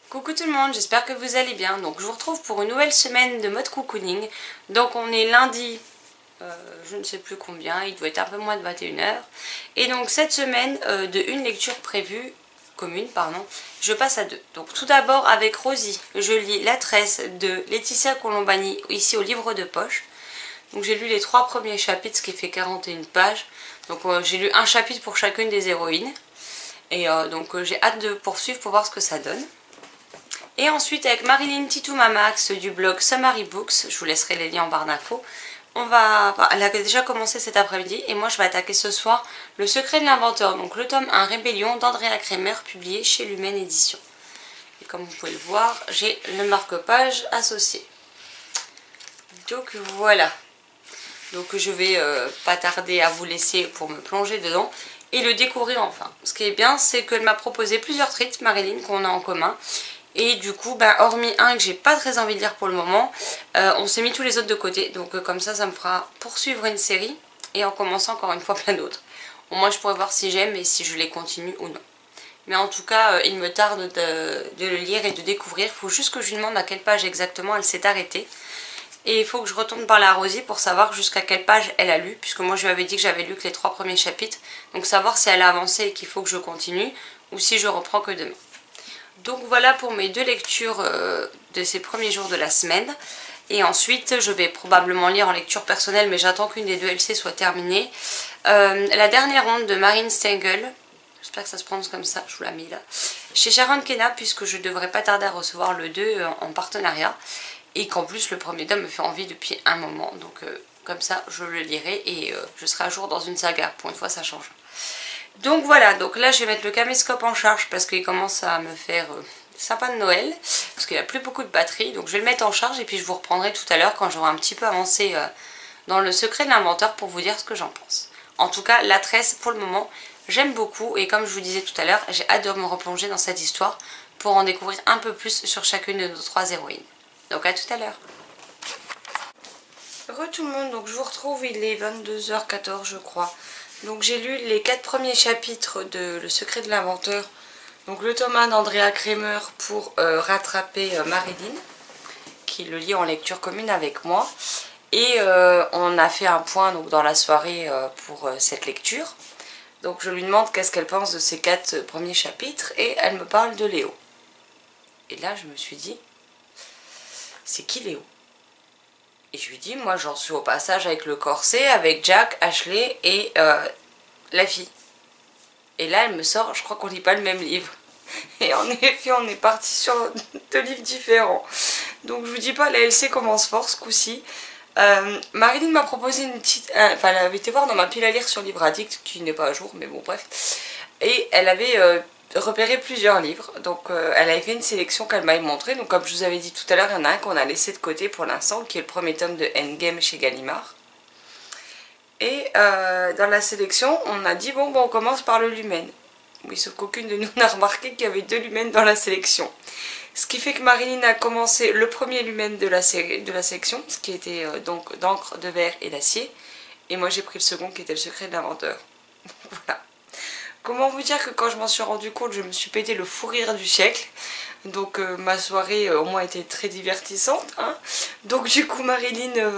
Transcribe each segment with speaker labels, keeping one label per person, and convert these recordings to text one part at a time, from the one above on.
Speaker 1: Coucou tout le monde, j'espère que vous allez bien. Donc je vous retrouve pour une nouvelle semaine de mode cocooning. Donc on est lundi, je ne sais plus combien, il doit être un peu moins de 21h. Et donc cette semaine, de une lecture prévue, commune pardon, je passe à deux. Donc tout d'abord avec Rosie, je lis La Tresse de Laetitia Colombani ici au livre de poche. Donc j'ai lu les 3 premiers chapitres, ce qui fait 41 pages. Donc j'ai lu un chapitre pour chacune des héroïnes. Et donc j'ai hâte de poursuivre pour voir ce que ça donne. Et ensuite avec Marilyn Titoumamax du blog Summary Books, je vous laisserai les liens en barre d'infos. Elle a déjà commencé cet après-midi et moi je vais attaquer ce soir Le Secret de l'Inventeur, donc le tome 1 Rébellion d'Andrea Kremer publié chez Lumen Édition. Et comme vous pouvez le voir, j'ai le marque-page associé. Donc voilà. Donc je vais pas tarder à vous laisser pour me plonger dedans et le découvrir enfin. Ce qui est bien, c'est qu'elle m'a proposé plusieurs treats, Marilyn, qu'on a en commun. Et du coup, hormis un que j'ai pas très envie de lire pour le moment, on s'est mis tous les autres de côté. Donc comme ça me fera poursuivre une série et en commençant encore une fois plein d'autres. Au moins je pourrais voir si j'aime et si je les continue ou non. Mais en tout cas, il me tarde de le lire et de découvrir. Il faut juste que je lui demande à quelle page exactement elle s'est arrêtée. Et il faut que je retourne parler à Rosie pour savoir jusqu'à quelle page elle a lu. Puisque moi je lui avais dit que j'avais lu que les 3 premiers chapitres. Donc savoir si elle a avancé et qu'il faut que je continue ou si je reprends que demain. Donc voilà pour mes 2 lectures de ces premiers jours de la semaine. Et ensuite je vais probablement lire en lecture personnelle, mais j'attends qu'une des 2 LC soit terminée. La dernière ronde de Marine Stengel, j'espère que ça se prononce comme ça, je vous la mets là, chez Sharon Kenna, puisque je devrais pas tarder à recevoir le 2 en partenariat. Et qu'en plus le premier tome me fait envie depuis un moment. Donc comme ça je le lirai et je serai à jour dans une saga. Pour une fois ça change. Donc voilà, donc là je vais mettre le caméscope en charge parce qu'il commence à me faire sympa de Noël, parce qu'il n'a plus beaucoup de batterie, donc je vais le mettre en charge et puis je vous reprendrai tout à l'heure quand j'aurai un petit peu avancé dans le secret de l'inventeur pour vous dire ce que j'en pense. En tout cas, La Tresse pour le moment, j'aime beaucoup et comme je vous disais tout à l'heure, j'ai hâte de me replonger dans cette histoire pour en découvrir un peu plus sur chacune de nos 3 héroïnes. Donc à tout à l'heure. Re tout le monde, donc je vous retrouve, il est 22h14 je crois. Donc j'ai lu les 4 premiers chapitres de Le Secret de l'Inventeur, donc le tome 1 d'Andrea Kremer pour rattraper Marilyn, qui le lit en lecture commune avec moi. Et on a fait un point donc, dans la soirée pour cette lecture. Donc je lui demande qu'est-ce qu'elle pense de ces 4 premiers chapitres et elle me parle de Léo. Et là je me suis dit, c'est qui Léo ? Et je lui dis, moi j'en suis au passage avec le corset, avec Jack, Ashley et la fille. Et là elle me sort, je crois qu'on lit pas le même livre. Et en effet on est parti sur 2 livres différents. Donc je vous dis pas, la LC commence fort ce coup-ci. Marilyn m'a proposé une petite... Enfin elle avait été voir dans ma pile à lire sur Livre Addict, qui n'est pas à jour mais bon bref. Et elle avait... repérer plusieurs livres, donc elle avait fait une sélection qu'elle m'avait montrée. Donc comme je vous avais dit tout à l'heure, il y en a un qu'on a laissé de côté pour l'instant, qui est le premier tome de Endgame chez Gallimard. Et dans la sélection on a dit bon on commence par le Lumen. Oui, sauf qu'aucune de nous n'a remarqué qu'il y avait 2 Lumens dans la sélection. Ce qui fait que Marilyn a commencé le premier Lumen de la sélection, ce qui était donc d'encre, de verre et d'acier, et moi j'ai pris le second qui était Le Secret de l'Inventeur. Voilà. Comment vous dire que quand je m'en suis rendu compte, je me suis pété le fou rire du siècle. Donc ma soirée au moins était très divertissante. Hein. Donc du coup Marilyn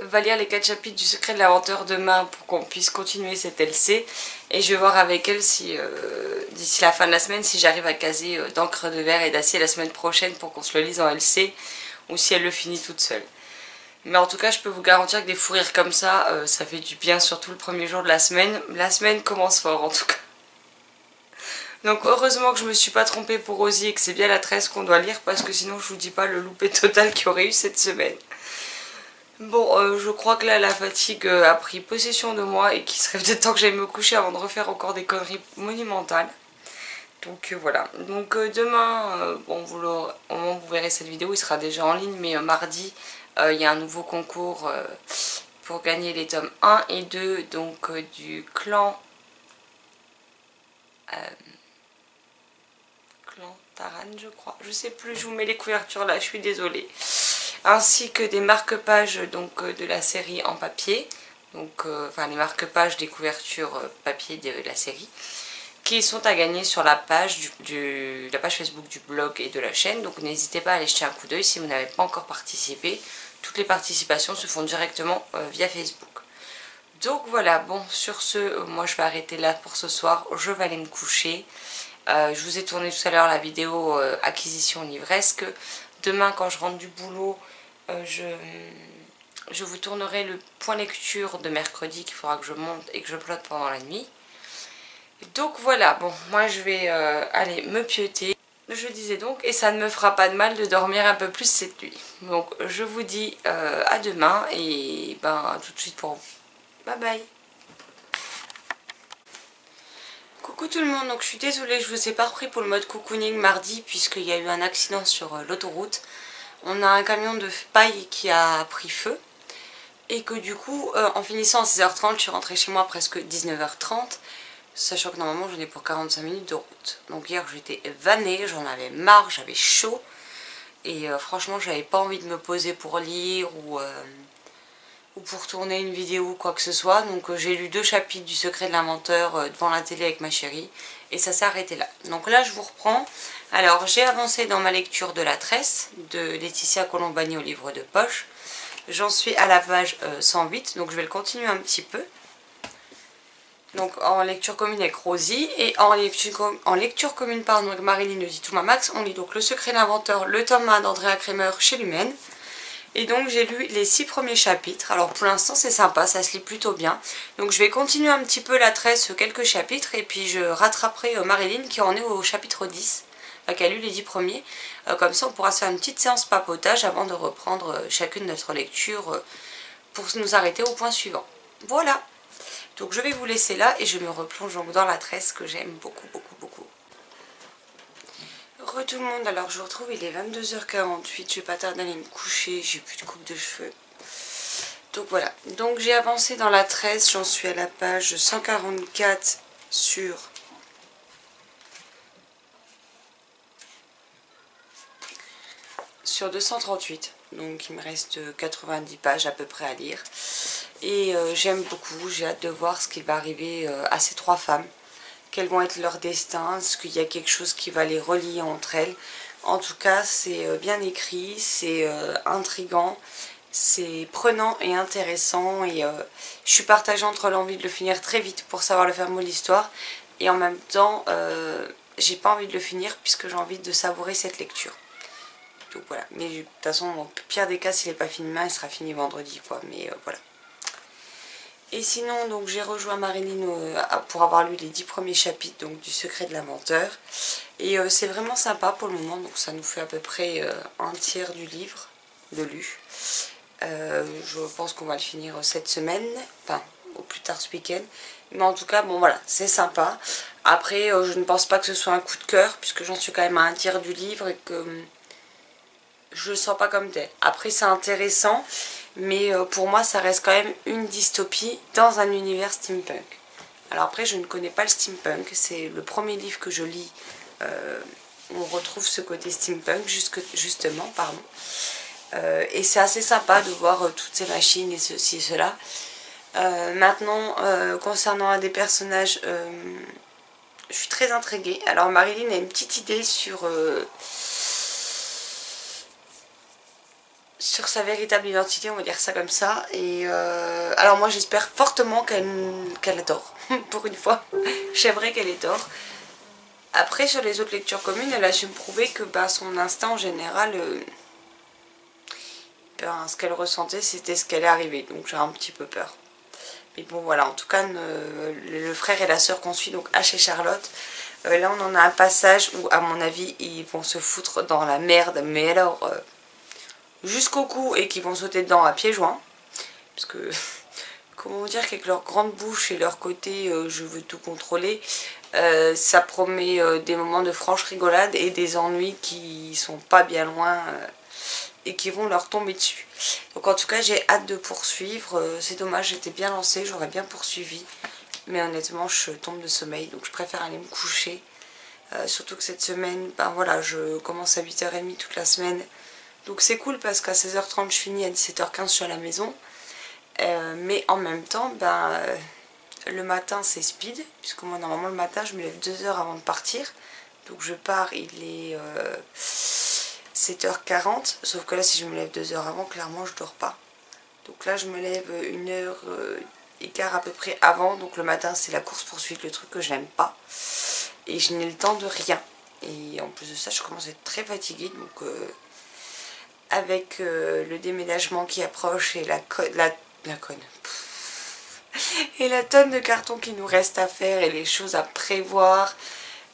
Speaker 1: va lire les 4 chapitres du Secret de l'Inventeur demain pour qu'on puisse continuer cette LC. Et je vais voir avec elle si d'ici la fin de la semaine si j'arrive à caser d'encre de verre et d'acier la semaine prochaine pour qu'on se le lise en LC ou si elle le finit toute seule. Mais en tout cas, je peux vous garantir que des fous rires comme ça, ça fait du bien, surtout le premier jour de la semaine. La semaine commence fort en tout cas. Donc heureusement que je me suis pas trompée pour Rosie et que c'est bien La Tresse qu'on doit lire, parce que sinon je vous dis pas le loupé total qu'il y aurait eu cette semaine. Bon, je crois que là la fatigue a pris possession de moi et qu'il serait peut-être temps que j'aille me coucher avant de refaire encore des conneries monumentales. Donc voilà, donc demain, bon, au moment où vous verrez cette vidéo, il sera déjà en ligne, mais mardi, il y a un nouveau concours pour gagner les tomes 1 et 2, donc du clan Taran, je crois, je sais plus, je vous mets les couvertures là, je suis désolée. Ainsi que des marque-pages donc de la série en papier, donc enfin les marque-pages des couvertures papier de la série. qui sont à gagner sur la page, la page Facebook du blog et de la chaîne. Donc n'hésitez pas à aller jeter un coup d'œil si vous n'avez pas encore participé. Toutes les participations se font directement via Facebook. Donc voilà, bon sur ce, moi je vais arrêter là pour ce soir. Je vais aller me coucher. Je vous ai tourné tout à l'heure la vidéo acquisition livresque. Demain quand je rentre du boulot, je vous tournerai le point lecture de mercredi qu'il faudra que je monte et que je plotte pendant la nuit. Donc voilà, bon, moi je vais aller me pieuter. Je disais donc, et ça ne me fera pas de mal de dormir un peu plus cette nuit. Donc je vous dis à demain et ben tout de suite pour vous. Bye bye. Coucou tout le monde, donc je suis désolée, je vous ai pas repris pour le mode cocooning mardi puisqu'il y a eu un accident sur l'autoroute. On a un camion de paille qui a pris feu. Et que du coup, en finissant à 16h30, je suis rentrée chez moi presque 19h30. Sachant que normalement j'en ai pour 45 minutes de route. Donc hier j'étais vannée, j'en avais marre, j'avais chaud. Et franchement j'avais pas envie de me poser pour lire ou pour tourner une vidéo ou quoi que ce soit. Donc j'ai lu 2 chapitres du Secret de l'inventeur devant la télé avec ma chérie. Et ça s'est arrêté là. Donc là je vous reprends. Alors j'ai avancé dans ma lecture de La Tresse de Laetitia Colombani au livre de poche. J'en suis à la page 108, donc je vais le continuer un petit peu. Donc en lecture commune avec Rosie et en lecture commune pardon, avec Marilyn de Toumamax, on lit donc Le Secret de l'inventeur, le tome 1 d'Andrea Kremer chez Lumen. Et donc j'ai lu les 6 premiers chapitres. Alors pour l'instant c'est sympa, ça se lit plutôt bien. Donc je vais continuer un petit peu La Tresse, quelques chapitres, et puis je rattraperai Marilyn qui en est au chapitre 10. Qui a lu les 10 premiers. Comme ça on pourra faire une petite séance papotage avant de reprendre chacune notre lecture pour nous arrêter au point suivant. Voilà. Donc je vais vous laisser là et je me replonge donc dans La Tresse que j'aime beaucoup beaucoup beaucoup. Re tout le monde, alors je vous retrouve, il est 22h48, je vais pas tarder à aller me coucher, j'ai plus de coupe de cheveux. Donc voilà, donc j'ai avancé dans La Tresse, j'en suis à la page 144 sur 238, donc il me reste 90 pages à peu près à lire. Et j'aime beaucoup, j'ai hâte de voir ce qui va arriver à ces 3 femmes. Quels vont être leurs destins, est-ce qu'il y a quelque chose qui va les relier entre elles. En tout cas, c'est bien écrit, c'est intriguant, c'est prenant et intéressant. Et je suis partagée entre l'envie de le finir très vite pour savoir le faire mot de l'histoire. Et en même temps, j'ai pas envie de le finir puisque j'ai envie de savourer cette lecture. Donc voilà, mais de toute façon, au pire des cas, s'il n'est pas fini demain, il sera fini vendredi, quoi. Mais voilà. Et sinon, donc j'ai rejoint Marilyn pour avoir lu les 10 premiers chapitres donc, du Secret de l'inventeur. Et c'est vraiment sympa pour le moment, donc ça nous fait à peu près un tiers du livre de lu. Je pense qu'on va le finir cette semaine, enfin au plus tard ce week-end. Mais en tout cas, bon voilà, c'est sympa. Après, je ne pense pas que ce soit un coup de cœur, puisque j'en suis quand même à un tiers du livre et que je le sens pas comme tel. Après, c'est intéressant. Mais pour moi ça reste quand même une dystopie dans un univers steampunk. Alors après je ne connais pas le steampunk, c'est le premier livre que je lis où on retrouve ce côté steampunk justement. Et c'est assez sympa de voir toutes ces machines et ceci et cela. Maintenant concernant un des personnages, je suis très intriguée. Alors Marilyn a une petite idée sur sa véritable identité, on va dire ça comme ça. Et alors moi j'espère fortement qu'elle a tort, pour une fois. J'aimerais qu'elle ait tort. Après sur les autres lectures communes, elle a su me prouver que son instinct en général, ce qu'elle ressentait c'était ce qu'elle est arrivée. Donc j'ai un petit peu peur. Mais bon voilà, en tout cas le frère et la sœur qu'on suit donc H et Charlotte, là on en a un passage où à mon avis ils vont se foutre dans la merde. Mais alors jusqu'au cou et qui vont sauter dedans à pieds joints. Parce que, comment vous dire qu'avec leur grande bouche et leur côté je veux tout contrôler, ça promet des moments de franche rigolade et des ennuis qui sont pas bien loin et qui vont leur tomber dessus. Donc en tout cas j'ai hâte de poursuivre. C'est dommage, j'étais bien lancée, j'aurais bien poursuivi. Mais honnêtement je tombe de sommeil, donc je préfère aller me coucher. Surtout que cette semaine, voilà, je commence à 8h30 toute la semaine. Donc c'est cool parce qu'à 16h30 je finis, à 17h15 je suis à la maison. Mais en même temps, le matin c'est speed, puisque moi normalement le matin je me lève 2 heures avant de partir. Donc je pars, il est 7h40, sauf que là si je me lève 2 heures avant, clairement je dors pas. Donc là je me lève 1h15 à peu près avant, donc le matin c'est la course poursuite, le truc que j'aime pas. Et je n'ai le temps de rien. Et en plus de ça je commence à être très fatiguée, donc avec le déménagement qui approche et la et la tonne de cartons qui nous reste à faire et les choses à prévoir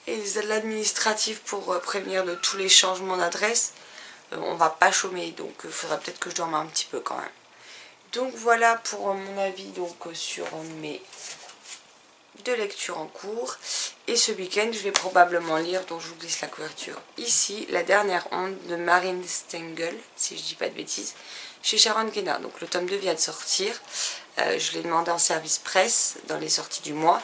Speaker 1: et l'administratif pour prévenir de tous les changements d'adresse, on va pas chômer, donc il faudra peut-être que je dorme un petit peu quand même. Donc voilà pour mon avis donc sur mes 2 lectures en cours. Et ce week-end je vais probablement lire, donc je vous glisse la couverture ici, La dernière onde de Marine Stengel, si je dis pas de bêtises, chez Sharon Kenna. Donc le tome 2 vient de sortir, je l'ai demandé en service presse dans les sorties du mois,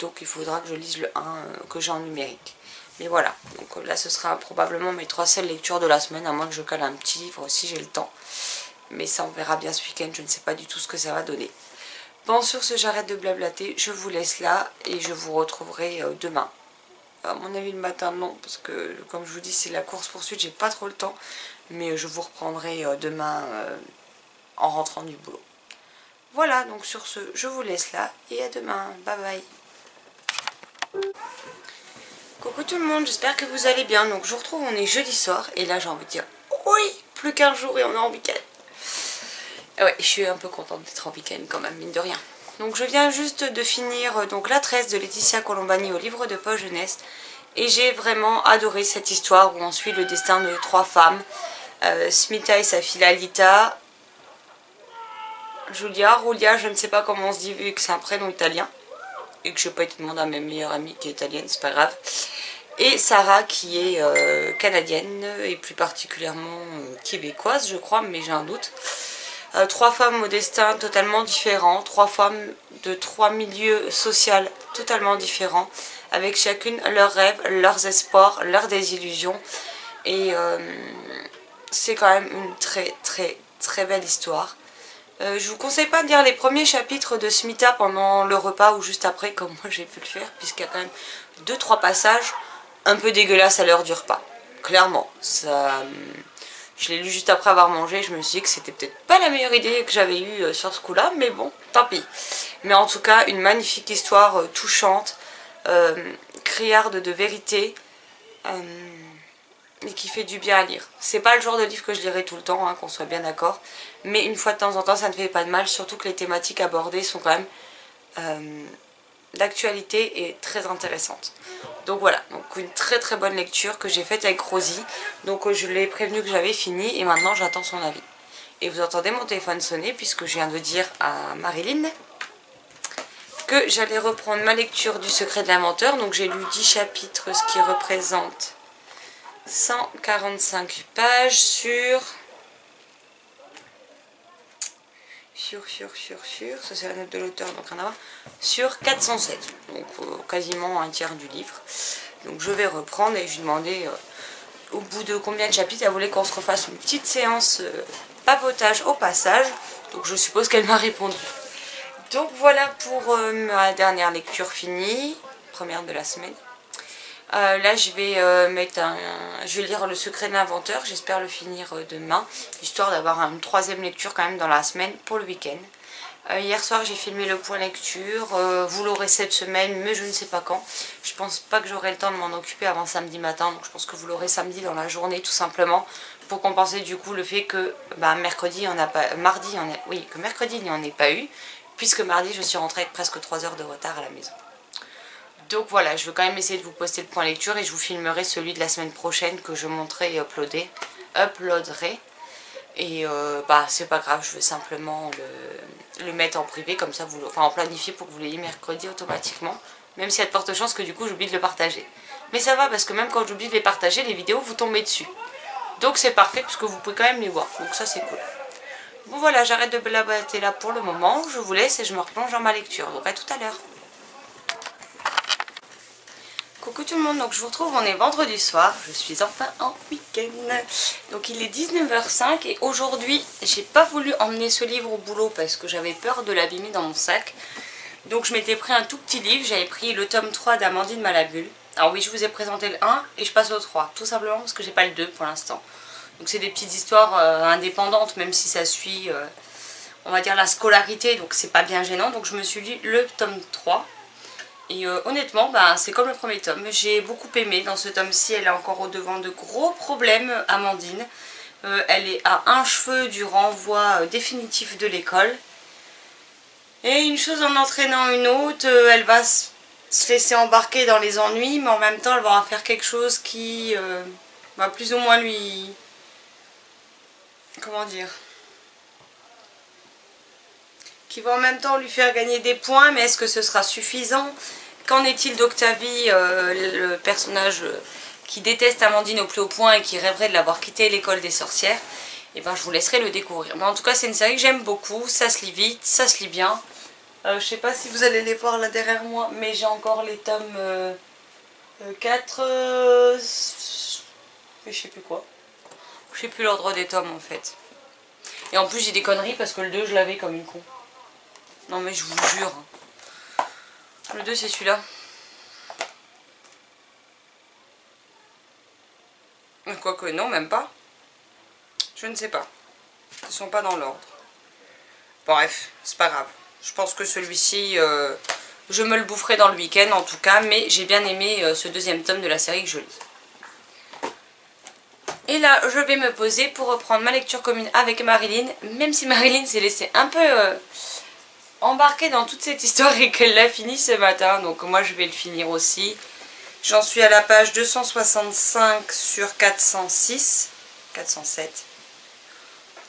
Speaker 1: donc il faudra que je lise le 1 que j'ai en numérique. Mais voilà, donc là ce sera probablement mes 3 seules lectures de la semaine, à moins que je cale un petit livre si j'ai le temps. Mais ça on verra bien ce week-end, je ne sais pas du tout ce que ça va donner. Bon, sur ce, j'arrête de blablater, je vous laisse là et je vous retrouverai demain. À mon avis, le matin, non, parce que comme je vous dis, c'est la course poursuite, j'ai pas trop le temps. Mais je vous reprendrai demain en rentrant du boulot. Voilà, donc sur ce, je vous laisse là et à demain. Bye bye. Coucou tout le monde, j'espère que vous allez bien. Donc je vous retrouve, on est jeudi soir et là j'ai envie de dire oui, plus qu'un jour et on est en week-end. Ouais, je suis un peu contente d'être en week-end quand même, mine de rien. Donc je viens juste de finir donc la 13 de Laetitia Colombani au livre de poche jeunesse. Et j'ai vraiment adoré cette histoire où on suit le destin de 3 femmes. Smita et sa fille Alita. Julia, je ne sais pas comment on se dit vu que c'est un prénom italien. Et que je n'ai pas été demandé à ma meilleure amie qui est italienne, c'est pas grave. Et Sarah qui est canadienne et plus particulièrement québécoise je crois, mais j'ai un doute. 3 femmes au destin totalement différent, 3 femmes de 3 milieux sociaux totalement différents, avec chacune leurs rêves, leurs espoirs, leurs désillusions. Et c'est quand même une très belle histoire. Je vous conseille pas de lire les premiers chapitres de Smita pendant le repas ou juste après, comme moi j'ai pu le faire, puisqu'il y a quand même 2-3 passages un peu dégueulasses à l'heure du repas. Clairement, ça... Je l'ai lu juste après avoir mangé, je me suis dit que c'était peut-être pas la meilleure idée que j'avais eue sur ce coup-là, mais bon, tant pis. Mais en tout cas, une magnifique histoire touchante, criarde de vérité, et qui fait du bien à lire. C'est pas le genre de livre que je lirai tout le temps, hein, qu'on soit bien d'accord, mais une fois de temps en temps, ça ne fait pas de mal, surtout que les thématiques abordées sont quand même d'actualité et très intéressantes. Donc voilà, donc une très bonne lecture que j'ai faite avec Rosie. Donc je l'ai prévenu que j'avais fini et maintenant j'attends son avis. Et vous entendez mon téléphone sonner puisque je viens de dire à Marilyn que j'allais reprendre ma lecture du Secret de l'inventeur. Donc j'ai lu 10 chapitres, ce qui représente 145 pages sur... ça c'est la note de l'auteur, donc rien à voir, sur 407, donc quasiment un tiers du livre. Donc je vais reprendre et je lui demandais au bout de combien de chapitres elle voulait qu'on se refasse une petite séance papotage au passage. Donc je suppose qu'elle m'a répondu. Donc voilà pour ma dernière lecture finie, première de la semaine. Là je vais je vais lire Le Secret de l'inventeur, j'espère le finir demain, histoire d'avoir une 3e lecture quand même dans la semaine pour le week-end. Hier soir j'ai filmé le point lecture, vous l'aurez cette semaine mais je ne sais pas quand. Je pense pas que j'aurai le temps de m'en occuper avant samedi matin, donc je pense que vous l'aurez samedi dans la journée tout simplement, pour compenser du coup le fait que mercredi il n'y en a pas, que mercredi il n'y en ait pas eu, puisque mardi je suis rentrée avec presque 3 heures de retard à la maison. Donc voilà, je vais quand même essayer de vous poster le point lecture et je vous filmerai celui de la semaine prochaine que je monterai et uploaderai. Et c'est pas grave, je vais simplement le mettre en privé, comme ça, en planifié pour que vous l'ayez mercredi automatiquement. Même s'il y a de fortes chances que du coup j'oublie de le partager. Mais ça va parce que même quand j'oublie de les partager, les vidéos vous tombez dessus. Donc c'est parfait puisque vous pouvez quand même les voir, donc ça c'est cool. Bon voilà, j'arrête de blablater là pour le moment, je vous laisse et je me replonge dans ma lecture. Donc à tout à l'heure. Coucou tout le monde, donc je vous retrouve, on est vendredi soir, je suis enfin en week-end. Donc il est 19h05 et aujourd'hui j'ai pas voulu emmener ce livre au boulot parce que j'avais peur de l'abîmer dans mon sac. Donc je m'étais pris un tout petit livre, j'avais pris le tome 3 d'Amandine Malabule. Alors oui, je vous ai présenté le 1 et je passe au 3, tout simplement parce que j'ai pas le 2 pour l'instant. Donc c'est des petites histoires indépendantes, même si ça suit, on va dire, la scolarité, donc c'est pas bien gênant. Donc je me suis lu le tome 3. Et honnêtement, bah, c'est comme le premier tome. J'ai beaucoup aimé. Dans ce tome-ci, elle est encore au devant de gros problèmes, Amandine. Elle est à un cheveu du renvoi définitif de l'école. Et une chose en entraînant une autre, elle va se laisser embarquer dans les ennuis, mais en même temps, elle va en faire quelque chose qui va plus ou moins lui... Comment dire ? Qui va en même temps lui faire gagner des points, mais est-ce que ce sera suffisant? Qu'en est-il d'Octavie, le personnage qui déteste Amandine au plus haut point et qui rêverait de l'avoir quitté l'école des sorcières? Et ben je vous laisserai le découvrir. Mais en tout cas, c'est une série que j'aime beaucoup, ça se lit vite, ça se lit bien. Je sais pas si vous allez les voir là derrière moi, mais j'ai encore les tomes 4, je sais plus quoi. Je sais plus l'ordre des tomes en fait. Et en plus j'ai des conneries parce que le 2 je l'avais comme une con. Non mais je vous jure. Le 2 c'est celui-là. Quoique non, même pas. Je ne sais pas. Ils sont pas dans l'ordre. Bref, c'est pas grave. Je pense que celui-ci, je me le boufferai dans le week-end en tout cas. Mais j'ai bien aimé ce deuxième tome de la série que je lis. Et là, je vais me poser pour reprendre ma lecture commune avec Marilyn. Même si Marilyn s'est laissée un peu embarquée dans toute cette histoire et qu'elle l'a fini ce matin. Donc moi, je vais le finir aussi. J'en suis à la page 265 sur 406. 407.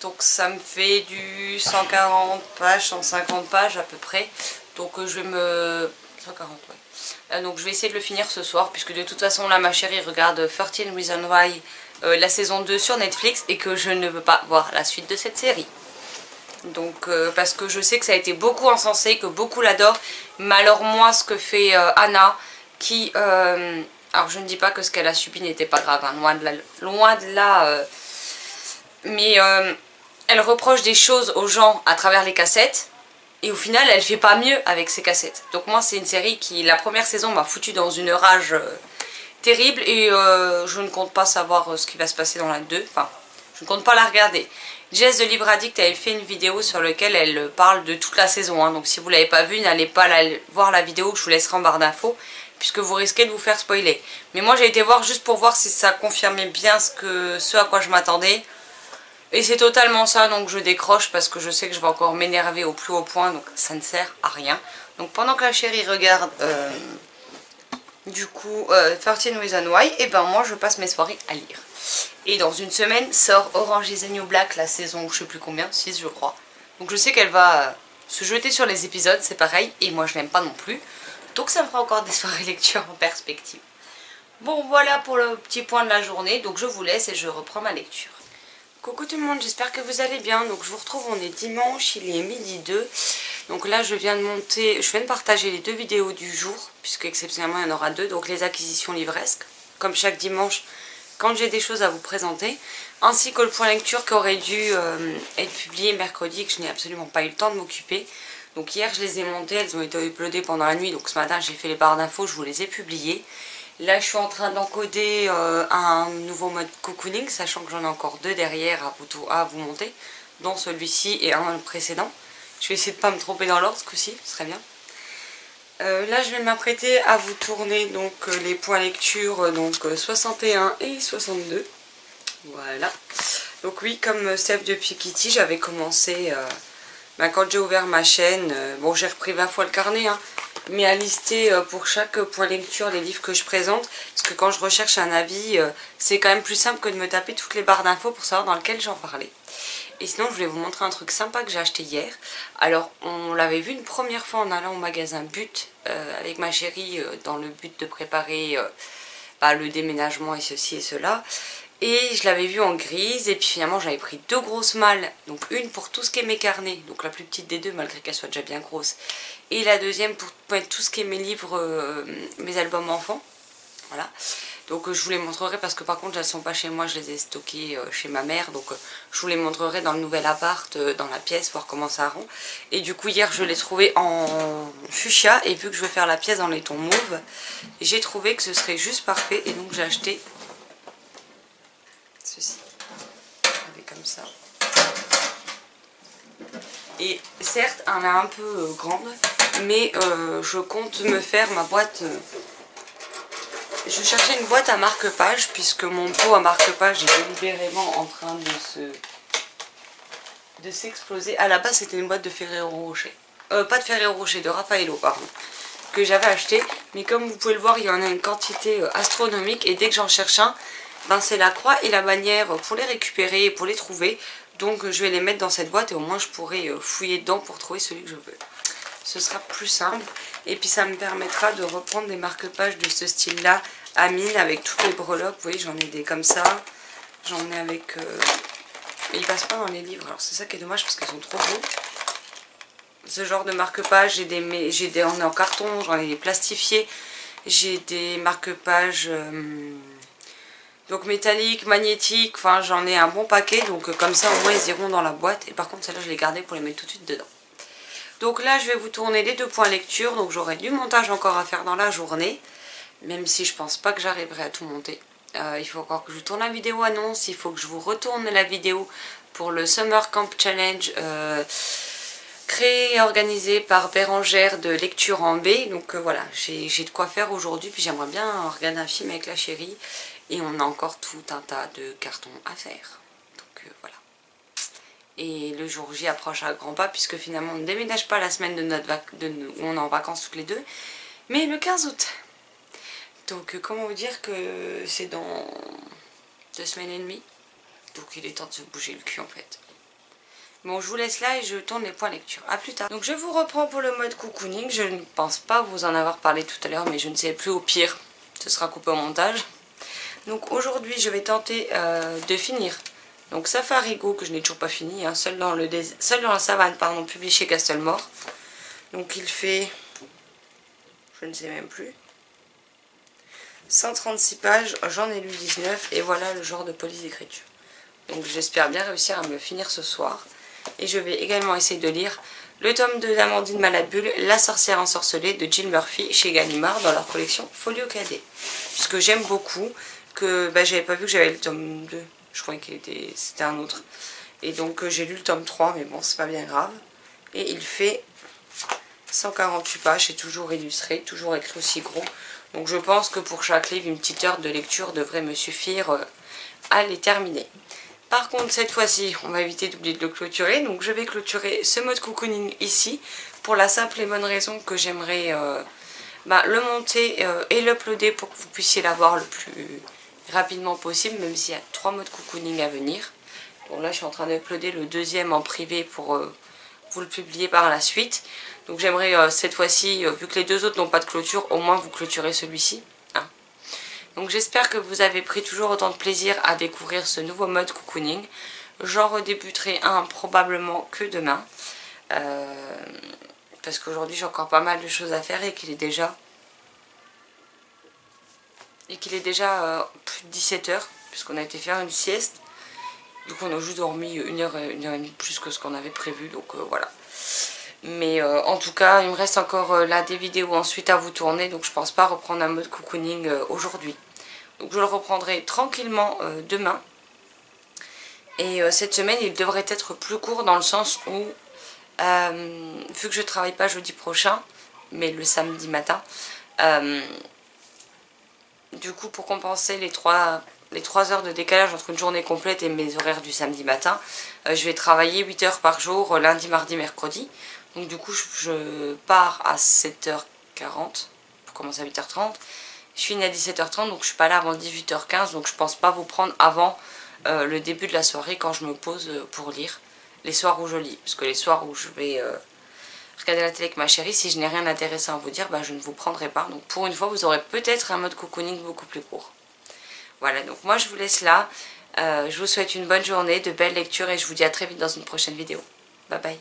Speaker 1: Donc ça me fait du 140 pages, 150 pages à peu près. Donc je vais me... 140, ouais. Donc je vais essayer de le finir ce soir. Puisque de toute façon, là, ma chérie regarde 13 Reasons Why... la saison 2 sur Netflix et que je ne veux pas voir la suite de cette série. Donc parce que je sais que ça a été beaucoup encensé, que beaucoup l'adorent. Mais alors moi ce que fait Anna qui... alors je ne dis pas que ce qu'elle a subi n'était pas grave, hein, loin de là. Mais elle reproche des choses aux gens à travers les cassettes. Et au final elle fait pas mieux avec ses cassettes. Donc moi c'est une série qui la première saison m'a foutu dans une rage... terrible et je ne compte pas savoir ce qui va se passer dans la 2, enfin je ne compte pas la regarder. Jess de Libre Addict avait fait une vidéo sur laquelle elle parle de toute la saison, hein. Donc si vous ne l'avez pas vue, n'allez pas voir la vidéo que je vous laisserai en barre d'infos puisque vous risquez de vous faire spoiler. Mais moi j'ai été voir juste pour voir si ça confirmait bien ce à quoi je m'attendais et c'est totalement ça, donc je décroche parce que je sais que je vais encore m'énerver au plus haut point, donc ça ne sert à rien. Donc pendant que la chérie regarde... du coup, 13 Reasons Why, et ben moi je passe mes soirées à lire. Et dans une semaine sort Orange is the New Black, la saison je sais plus combien, 6 je crois. Donc je sais qu'elle va se jeter sur les épisodes, c'est pareil, et moi je n'aime pas non plus. Donc ça me fera encore des soirées lecture en perspective. Bon voilà pour le petit point de la journée, donc je vous laisse et je reprends ma lecture. Coucou tout le monde, j'espère que vous allez bien. Donc je vous retrouve, on est dimanche, il est midi 2. Donc là je viens de partager les 2 vidéos du jour, puisque exceptionnellement il y en aura 2, donc les acquisitions livresques, comme chaque dimanche quand j'ai des choses à vous présenter, ainsi que le point lecture qui aurait dû être publié mercredi, que je n'ai absolument pas eu le temps de m'occuper. Donc hier je les ai montées, elles ont été uploadées pendant la nuit, donc ce matin j'ai fait les barres d'infos, je vous les ai publiées. Là je suis en train d'encoder un nouveau mode cocooning, sachant que j'en ai encore 2 derrière à vous monter, dont celui-ci et un précédent. Je vais essayer de ne pas me tromper dans l'ordre ce coup-ci, ce serait bien. Là je vais m'apprêter à vous tourner donc les points lecture, donc 61 et 62. Voilà. Donc oui, comme Steph depuis Kitty, j'avais commencé, quand j'ai ouvert ma chaîne, bon j'ai repris 20 fois le carnet, hein, mais à lister pour chaque point lecture les livres que je présente, parce que quand je recherche un avis, c'est quand même plus simple que de me taper toutes les barres d'infos pour savoir dans lequel j'en parlais. Et sinon je voulais vous montrer un truc sympa que j'ai acheté hier. Alors on l'avait vu une première fois en allant au magasin But avec ma chérie dans le but de préparer le déménagement et ceci et cela. Et je l'avais vu en grise et puis finalement j'avais pris 2 grosses malles. Donc une pour tout ce qui est mes carnets, donc la plus petite des 2 malgré qu'elle soit déjà bien grosse. Et la deuxième pour mettre tout ce qui est mes livres, mes albums enfants. Voilà. Donc je vous les montrerai parce que par contre elles sont pas chez moi, je les ai stockées chez ma mère. Donc je vous les montrerai dans le nouvel appart, dans la pièce, voir comment ça rend. Et du coup hier je l'ai trouvé en fuchsia et vu que je veux faire la pièce dans les tons mauve, j'ai trouvé que ce serait juste parfait et donc j'ai acheté ceci. Elle est comme ça. Et certes elle est un peu grande, mais je compte me faire ma boîte... Je cherchais une boîte à marque-page puisque mon pot à marque-page est délibérément en train de s'exploser. À la base c'était une boîte de Ferrero Rocher. Pas de Ferrero Rocher, de Raffaello pardon. Que j'avais acheté. Mais comme vous pouvez le voir il y en a une quantité astronomique. Et dès que j'en cherche un, ben c'est la croix et la bannière pour les récupérer et pour les trouver. Donc je vais les mettre dans cette boîte et au moins je pourrai fouiller dedans pour trouver celui que je veux. Ce sera plus simple et puis ça me permettra de reprendre des marque-pages de ce style là à mine avec toutes les breloques. Vous voyez j'en ai des comme ça, j'en ai avec... mais ils passent pas dans les livres, alors c'est ça qui est dommage parce qu'ils sont trop beaux. Ce genre de marque-pages, j'ai des en carton, j'en ai des plastifiés, j'ai des marque-pages donc métalliques, magnétiques, enfin j'en ai un bon paquet. Donc comme ça au moins ils iront dans la boîte. Et par contre celle-là je l'ai gardée pour les mettre tout de suite dedans. Donc là je vais vous tourner les 2 points lecture, donc j'aurai du montage encore à faire dans la journée, même si je pense pas que j'arriverai à tout monter. Il faut encore que je vous tourne la vidéo annonce, il faut que je vous retourne la vidéo pour le Summer Camp Challenge créé et organisé par Bérangère de lecture en B. Donc voilà, j'ai de quoi faire aujourd'hui, puis j'aimerais bien regarder un film avec la chérie et on a encore tout un tas de cartons à faire. Donc voilà. Et le jour J approche à grands pas puisque finalement on ne déménage pas la semaine où on est en vacances toutes les deux, mais le 15 août. Donc comment vous dire que c'est dans 2 semaines et demie. Donc il est temps de se bouger le cul en fait. Bon je vous laisse là et je tourne les points lecture. A plus tard. Donc je vous reprends pour le mode cocooning. Je ne pense pas vous en avoir parlé tout à l'heure, mais je ne sais plus, au pire ce sera coupé au montage. Donc aujourd'hui je vais tenter de finir donc Safari Go, que je n'ai toujours pas fini, hein, seul dans la savane, pardon, publié chez Castlemore. Donc il fait, je ne sais même plus, 136 pages, j'en ai lu 19 et voilà le genre de police d'écriture. Donc j'espère bien réussir à me le finir ce soir. Et je vais également essayer de lire le tome 2 d'Amandine Malabule, La sorcière ensorcelée de Jill Murphy chez Gallimard dans leur collection Folio Cadet. Puisque j'aime beaucoup, que j'avais pas vu que j'avais le tome 2. Je croyais que c'était un autre. Et donc j'ai lu le tome 3, mais bon, c'est pas bien grave. Et il fait 148 pages, c'est toujours illustré, toujours écrit aussi gros. Donc je pense que pour chaque livre, une petite heure de lecture devrait me suffire à les terminer. Par contre, cette fois-ci, on va éviter d'oublier de le clôturer. Donc je vais clôturer ce mode cocooning ici, pour la simple et bonne raison que j'aimerais le monter et l'uploader pour que vous puissiez l'avoir le plus rapidement possible, même s'il y a 3 modes cocooning à venir. Bon là je suis en train d'uploader le 2e en privé pour vous le publier par la suite. Donc j'aimerais cette fois-ci, vu que les 2 autres n'ont pas de clôture, au moins vous clôturer celui-ci. Hein. Donc j'espère que vous avez pris toujours autant de plaisir à découvrir ce nouveau mode cocooning. J'en redébuterai un probablement que demain. Parce qu'aujourd'hui j'ai encore pas mal de choses à faire et qu'il est déjà... plus de 17 h, puisqu'on a été faire une sieste. Donc on a juste dormi 1 heure et demie plus que ce qu'on avait prévu, donc voilà. Mais en tout cas, il me reste encore là des vidéos ensuite à vous tourner, donc je pense pas reprendre un mode cocooning aujourd'hui. Donc je le reprendrai tranquillement demain. Et cette semaine, il devrait être plus court dans le sens où, vu que je travaille pas jeudi prochain, mais le samedi matin, du coup, pour compenser les 3 heures de décalage entre une journée complète et mes horaires du samedi matin, je vais travailler 8 heures par jour, lundi, mardi, mercredi. Donc du coup, je pars à 7h40 pour commencer à 8h30. Je finis à 17h30, donc je suis pas là avant 18h15. Donc je pense pas vous prendre avant le début de la soirée quand je me pose pour lire. Les soirs où je lis, parce que les soirs où je vais... regarder la télé avec ma chérie, si je n'ai rien d'intéressant à vous dire, je ne vous prendrai pas. Donc pour une fois, vous aurez peut-être un mode cocooning beaucoup plus court. Voilà, donc moi je vous laisse là. Je vous souhaite une bonne journée, de belles lectures et je vous dis à très vite dans une prochaine vidéo. Bye bye.